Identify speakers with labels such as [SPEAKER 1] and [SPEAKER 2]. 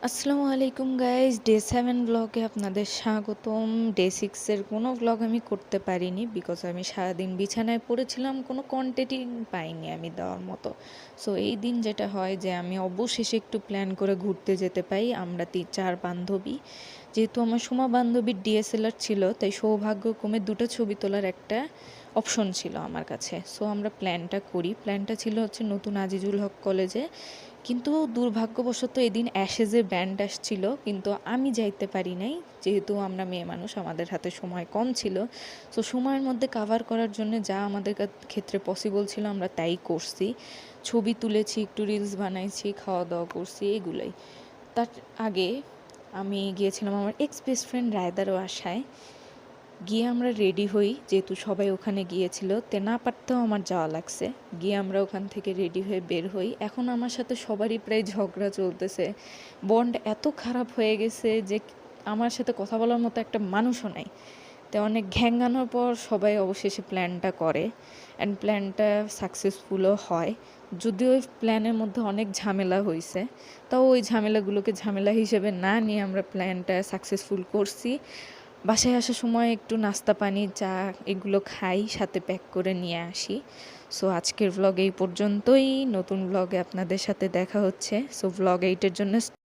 [SPEAKER 1] আসসালামু আলাইকুম guys, day 7 ব্লগে আপনাদের স্বাগতম। ডে 6 এর কোনো ব্লগ আমি করতে পারিনি বিকজ আমি সারাদিন বিছানায় পড়েছিলাম, কোনো কন্টেন্টই পাইনি আমি দেওয়ার মতো। সো এই দিন যেটা হয় যে আমি অবশেষে একটু প্ল্যান করে ঘুরতে যেতে পাই। আমরা 4 বান্ধবী, যেহেতু আমার সুমা বান্ধবীর ডিএসএলআর ছিল, তাই সৌভাগ্যক্রমে দুটো ছবি তোলার একটা অপশন ছিল আমার কাছে। সো আমরা প্ল্যানটা করি। প্ল্যানটা ছিল হচ্ছে নতুন আজিজুল হক কলেজে, কিন্তু দুর্ভাগ্যবশত এদিন অ্যাশেজে ব্যান্ড আসছিল, কিন্তু আমি যাইতে পারি নাই। যেহেতু আমরা মেয়ে মানুষ, আমাদের হাতে সময় কম ছিল। সো সময়ের মধ্যে কাভার করার জন্য যা আমাদের ক্ষেত্রে পসিবল ছিল আমরা তাই করছি। ছবি তুলেছি, একটু রিলস বানাইছি, খাওয়া দাওয়া করছি, এগুলোই। তার আগে আমি গিয়েছিলাম আমার এক্স বেস্ট ফ্রেন্ড রায়দারও আশায়। গিয়ে আমরা রেডি হই, যেহেতু সবাই ওখানে গিয়েছিল, তে না পারতেও আমার যাওয়া লাগছে। গিয়ে আমরা ওখান থেকে রেডি হয়ে বের হই। এখন আমার সাথে সবারই প্রায় ঝগড়া চলতেছে, বন্ড এত খারাপ হয়ে গেছে যে আমার সাথে কথা বলার মতো একটা মানুষও নাই। তো অনেক ঘ্যাঙ্গানোর পর সবাই অবশেষে প্ল্যানটা করে, অ্যান্ড প্ল্যানটা সাকসেসফুলও হয়। যদিও ওই প্ল্যানের মধ্যে অনেক ঝামেলা হয়েছে, তাও ওই ঝামেলাগুলোকে ঝামেলা হিসেবে না নিয়ে আমরা প্ল্যানটা সাকসেসফুল করছি। বাসায় আসার সময় একটু নাস্তা পানি, চা এগুলো খাই, সাথে প্যাক করে নিয়ে আসি। সো আজকের ভ্লগ এই পর্যন্তই। নতুন ভ্লগে আপনাদের সাথে দেখা হচ্ছে। সো ভ্লগ 8-এর জন্য